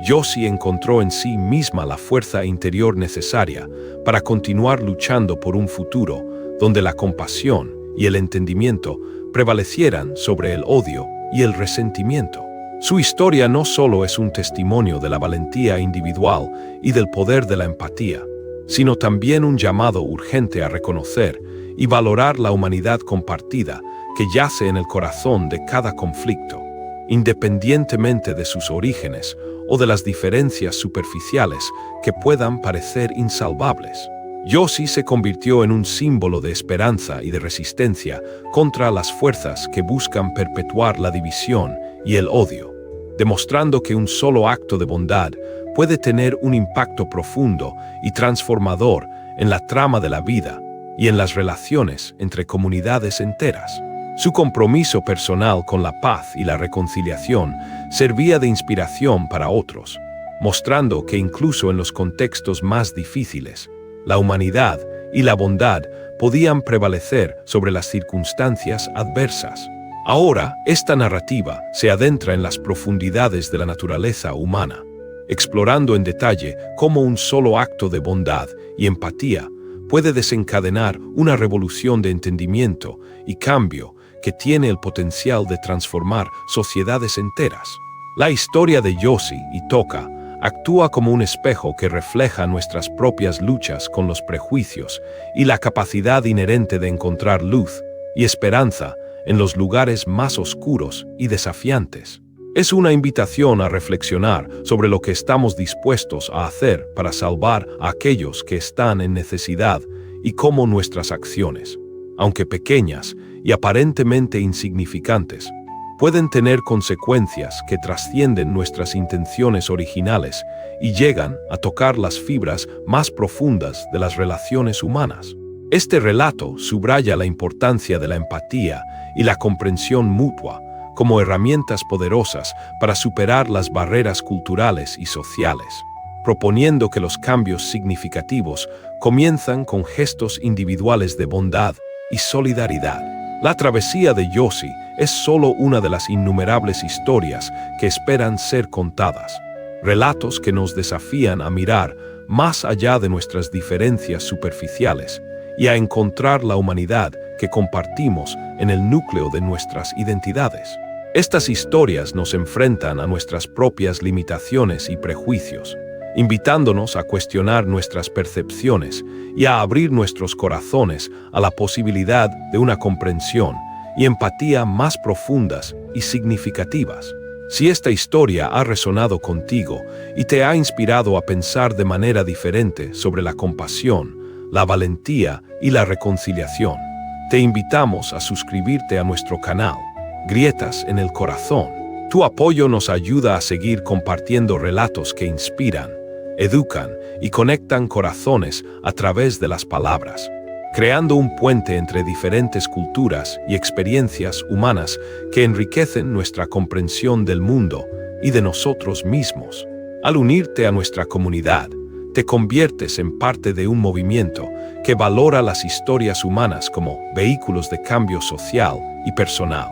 Josie encontró en sí misma la fuerza interior necesaria para continuar luchando por un futuro donde la compasión y el entendimiento prevalecieran sobre el odio y el resentimiento. Su historia no solo es un testimonio de la valentía individual y del poder de la empatía, sino también un llamado urgente a reconocer y valorar la humanidad compartida que yace en el corazón de cada conflicto, independientemente de sus orígenes o de las diferencias superficiales que puedan parecer insalvables. Josie se convirtió en un símbolo de esperanza y de resistencia contra las fuerzas que buscan perpetuar la división y el odio, demostrando que un solo acto de bondad puede tener un impacto profundo y transformador en la trama de la vida y en las relaciones entre comunidades enteras. Su compromiso personal con la paz y la reconciliación servía de inspiración para otros, mostrando que incluso en los contextos más difíciles, la humanidad y la bondad podían prevalecer sobre las circunstancias adversas. Ahora, esta narrativa se adentra en las profundidades de la naturaleza humana, explorando en detalle cómo un solo acto de bondad y empatía puede desencadenar una revolución de entendimiento y cambio que tiene el potencial de transformar sociedades enteras. La historia de Josie y Toka actúa como un espejo que refleja nuestras propias luchas con los prejuicios y la capacidad inherente de encontrar luz y esperanza en los lugares más oscuros y desafiantes. Es una invitación a reflexionar sobre lo que estamos dispuestos a hacer para salvar a aquellos que están en necesidad y cómo nuestras acciones, aunque pequeñas y aparentemente insignificantes, pueden tener consecuencias que trascienden nuestras intenciones originales y llegan a tocar las fibras más profundas de las relaciones humanas. Este relato subraya la importancia de la empatía y la comprensión mutua como herramientas poderosas para superar las barreras culturales y sociales, proponiendo que los cambios significativos comienzan con gestos individuales de bondad y solidaridad. La travesía de Josie es solo una de las innumerables historias que esperan ser contadas, relatos que nos desafían a mirar más allá de nuestras diferencias superficiales y a encontrar la humanidad que compartimos en el núcleo de nuestras identidades. Estas historias nos enfrentan a nuestras propias limitaciones y prejuicios, invitándonos a cuestionar nuestras percepciones y a abrir nuestros corazones a la posibilidad de una comprensión y empatía más profundas y significativas. Si esta historia ha resonado contigo y te ha inspirado a pensar de manera diferente sobre la compasión, la valentía y la reconciliación, te invitamos a suscribirte a nuestro canal, Grietas en el Corazón. Tu apoyo nos ayuda a seguir compartiendo relatos que inspiran, educan y conectan corazones a través de las palabras, creando un puente entre diferentes culturas y experiencias humanas que enriquecen nuestra comprensión del mundo y de nosotros mismos. Al unirte a nuestra comunidad, te conviertes en parte de un movimiento que valora las historias humanas como vehículos de cambio social y personal,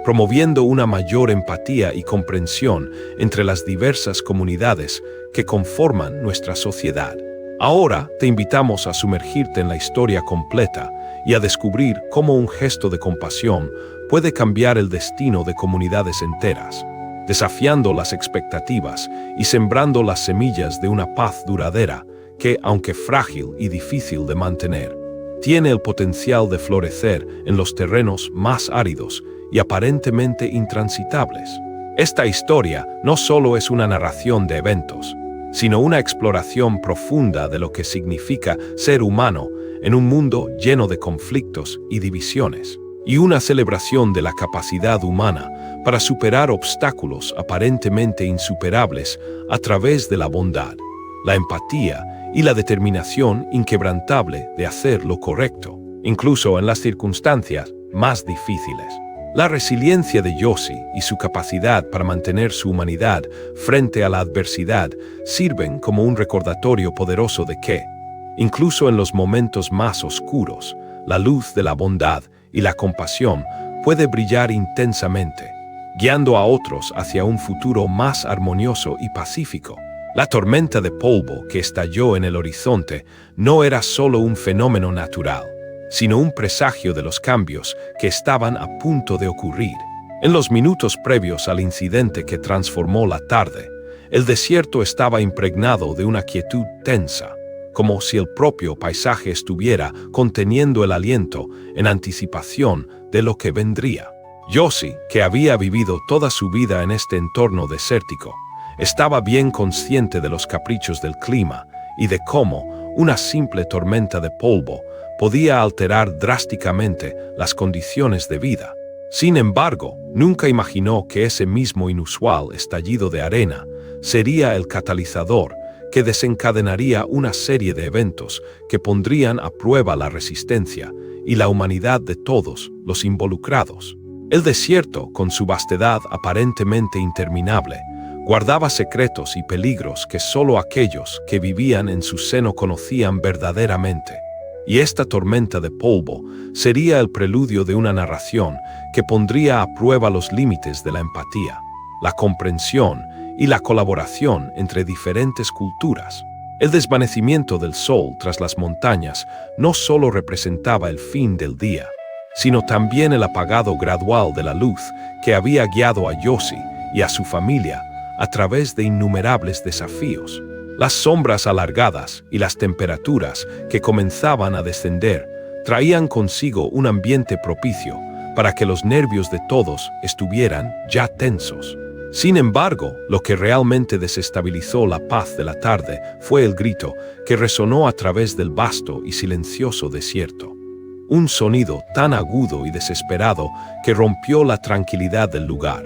promoviendo una mayor empatía y comprensión entre las diversas comunidades que conforman nuestra sociedad. Ahora te invitamos a sumergirte en la historia completa y a descubrir cómo un gesto de compasión puede cambiar el destino de comunidades enteras, desafiando las expectativas y sembrando las semillas de una paz duradera que, aunque frágil y difícil de mantener, tiene el potencial de florecer en los terrenos más áridos y aparentemente intransitables. Esta historia no solo es una narración de eventos, sino una exploración profunda de lo que significa ser humano en un mundo lleno de conflictos y divisiones, y una celebración de la capacidad humana para superar obstáculos aparentemente insuperables a través de la bondad, la empatía y la determinación inquebrantable de hacer lo correcto, incluso en las circunstancias más difíciles. La resiliencia de Josie y su capacidad para mantener su humanidad frente a la adversidad sirven como un recordatorio poderoso de que, incluso en los momentos más oscuros, la luz de la bondad y la compasión puede brillar intensamente, guiando a otros hacia un futuro más armonioso y pacífico. La tormenta de polvo que estalló en el horizonte no era solo un fenómeno natural, sino un presagio de los cambios que estaban a punto de ocurrir. En los minutos previos al incidente que transformó la tarde, el desierto estaba impregnado de una quietud tensa, como si el propio paisaje estuviera conteniendo el aliento en anticipación de lo que vendría. Josie, que había vivido toda su vida en este entorno desértico, estaba bien consciente de los caprichos del clima y de cómo una simple tormenta de polvo podía alterar drásticamente las condiciones de vida. Sin embargo, nunca imaginó que ese mismo inusual estallido de arena sería el catalizador que desencadenaría una serie de eventos que pondrían a prueba la resistencia y la humanidad de todos los involucrados. El desierto, con su vastedad aparentemente interminable, guardaba secretos y peligros que solo aquellos que vivían en su seno conocían verdaderamente. Y esta tormenta de polvo sería el preludio de una narración que pondría a prueba los límites de la empatía, la comprensión y la colaboración entre diferentes culturas. El desvanecimiento del sol tras las montañas no solo representaba el fin del día, sino también el apagado gradual de la luz que había guiado a Josie y a su familia a través de innumerables desafíos. Las sombras alargadas y las temperaturas que comenzaban a descender traían consigo un ambiente propicio para que los nervios de todos estuvieran ya tensos. Sin embargo, lo que realmente desestabilizó la paz de la tarde fue el grito que resonó a través del vasto y silencioso desierto. Un sonido tan agudo y desesperado que rompió la tranquilidad del lugar,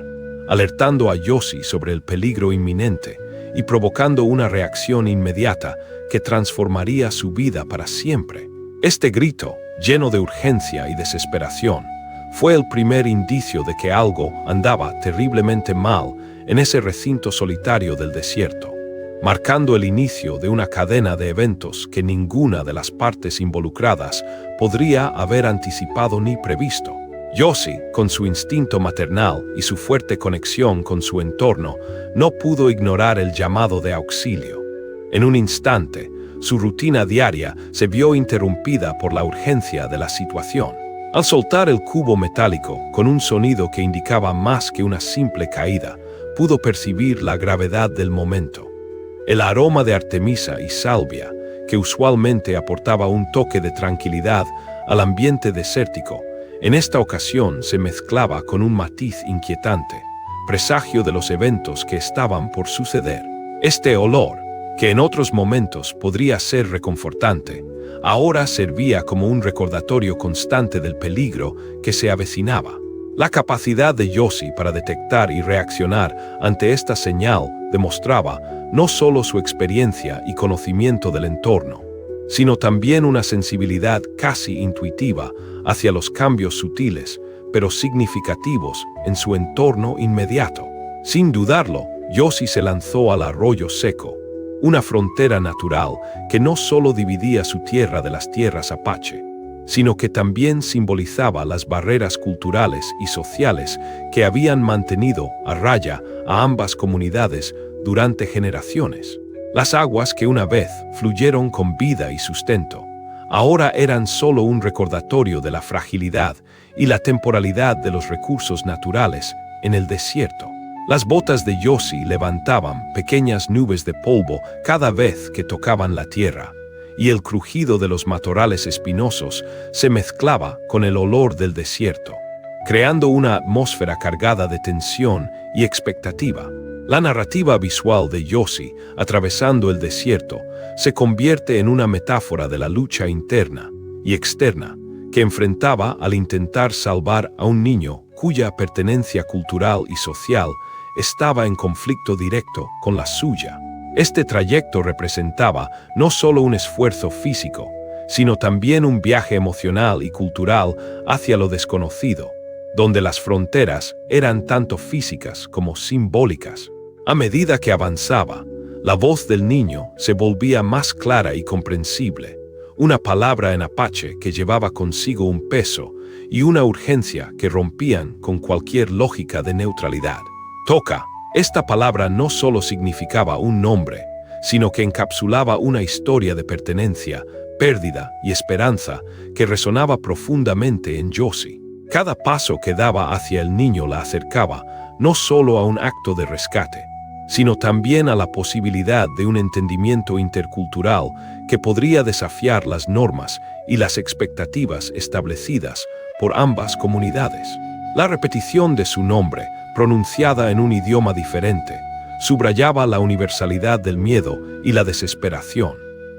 alertando a Josie sobre el peligro inminente y provocando una reacción inmediata que transformaría su vida para siempre. Este grito, lleno de urgencia y desesperación, fue el primer indicio de que algo andaba terriblemente mal en ese recinto solitario del desierto, marcando el inicio de una cadena de eventos que ninguna de las partes involucradas podría haber anticipado ni previsto. Josie, con su instinto maternal y su fuerte conexión con su entorno, no pudo ignorar el llamado de auxilio. En un instante, su rutina diaria se vio interrumpida por la urgencia de la situación. Al soltar el cubo metálico con un sonido que indicaba más que una simple caída, pudo percibir la gravedad del momento. El aroma de artemisa y salvia, que usualmente aportaba un toque de tranquilidad al ambiente desértico, en esta ocasión se mezclaba con un matiz inquietante, presagio de los eventos que estaban por suceder. Este olor, que en otros momentos podría ser reconfortante, ahora servía como un recordatorio constante del peligro que se avecinaba. La capacidad de Josie para detectar y reaccionar ante esta señal demostraba no solo su experiencia y conocimiento del entorno, sino también una sensibilidad casi intuitiva hacia los cambios sutiles, pero significativos en su entorno inmediato. Sin dudarlo, Josie se lanzó al arroyo seco, una frontera natural que no solo dividía su tierra de las tierras apache, sino que también simbolizaba las barreras culturales y sociales que habían mantenido a raya a ambas comunidades durante generaciones. Las aguas que una vez fluyeron con vida y sustento, ahora eran solo un recordatorio de la fragilidad y la temporalidad de los recursos naturales en el desierto. Las botas de Josie levantaban pequeñas nubes de polvo cada vez que tocaban la tierra, y el crujido de los matorrales espinosos se mezclaba con el olor del desierto, creando una atmósfera cargada de tensión y expectativa. La narrativa visual de Yossi, atravesando el desierto, se convierte en una metáfora de la lucha interna y externa que enfrentaba al intentar salvar a un niño cuya pertenencia cultural y social estaba en conflicto directo con la suya. Este trayecto representaba no solo un esfuerzo físico, sino también un viaje emocional y cultural hacia lo desconocido, donde las fronteras eran tanto físicas como simbólicas. A medida que avanzaba, la voz del niño se volvía más clara y comprensible, una palabra en apache que llevaba consigo un peso y una urgencia que rompían con cualquier lógica de neutralidad. Toca. Esta palabra no solo significaba un nombre, sino que encapsulaba una historia de pertenencia, pérdida y esperanza que resonaba profundamente en Yossi. Cada paso que daba hacia el niño la acercaba no solo a un acto de rescate, sino también a la posibilidad de un entendimiento intercultural que podría desafiar las normas y las expectativas establecidas por ambas comunidades. La repetición de su nombre, pronunciada en un idioma diferente, subrayaba la universalidad del miedo y la desesperación,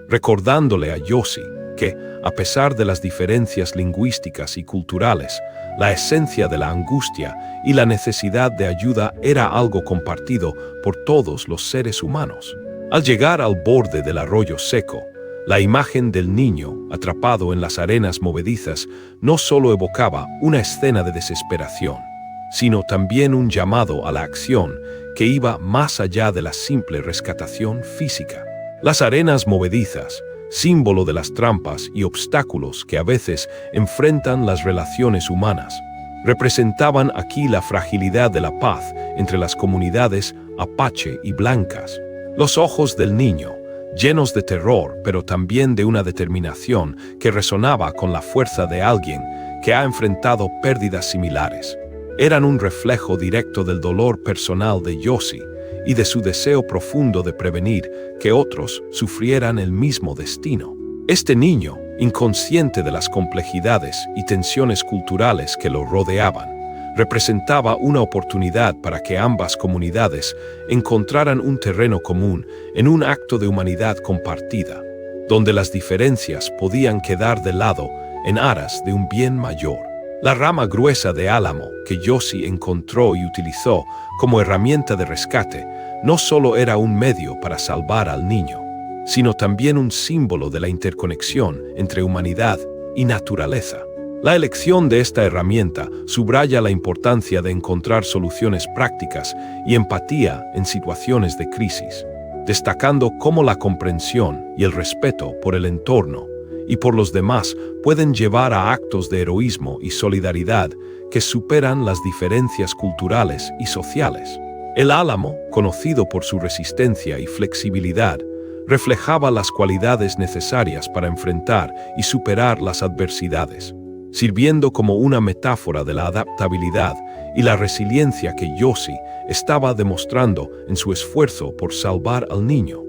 recordándole a Yossi que, a pesar de las diferencias lingüísticas y culturales, la esencia de la angustia y la necesidad de ayuda era algo compartido por todos los seres humanos. Al llegar al borde del arroyo seco, la imagen del niño atrapado en las arenas movedizas no solo evocaba una escena de desesperación, sino también un llamado a la acción que iba más allá de la simple rescatación física. Las arenas movedizas, símbolo de las trampas y obstáculos que a veces enfrentan las relaciones humanas, representaban aquí la fragilidad de la paz entre las comunidades apache y blancas. Los ojos del niño, llenos de terror, pero también de una determinación que resonaba con la fuerza de alguien que ha enfrentado pérdidas similares, eran un reflejo directo del dolor personal de Yossi y de su deseo profundo de prevenir que otros sufrieran el mismo destino. Este niño, inconsciente de las complejidades y tensiones culturales que lo rodeaban, representaba una oportunidad para que ambas comunidades encontraran un terreno común en un acto de humanidad compartida, donde las diferencias podían quedar de lado en aras de un bien mayor. La rama gruesa de álamo que Yossi encontró y utilizó como herramienta de rescate no solo era un medio para salvar al niño, sino también un símbolo de la interconexión entre humanidad y naturaleza. La elección de esta herramienta subraya la importancia de encontrar soluciones prácticas y empatía en situaciones de crisis, destacando cómo la comprensión y el respeto por el entorno y por los demás pueden llevar a actos de heroísmo y solidaridad que superan las diferencias culturales y sociales. El álamo, conocido por su resistencia y flexibilidad, reflejaba las cualidades necesarias para enfrentar y superar las adversidades, sirviendo como una metáfora de la adaptabilidad y la resiliencia que Yossi estaba demostrando en su esfuerzo por salvar al niño.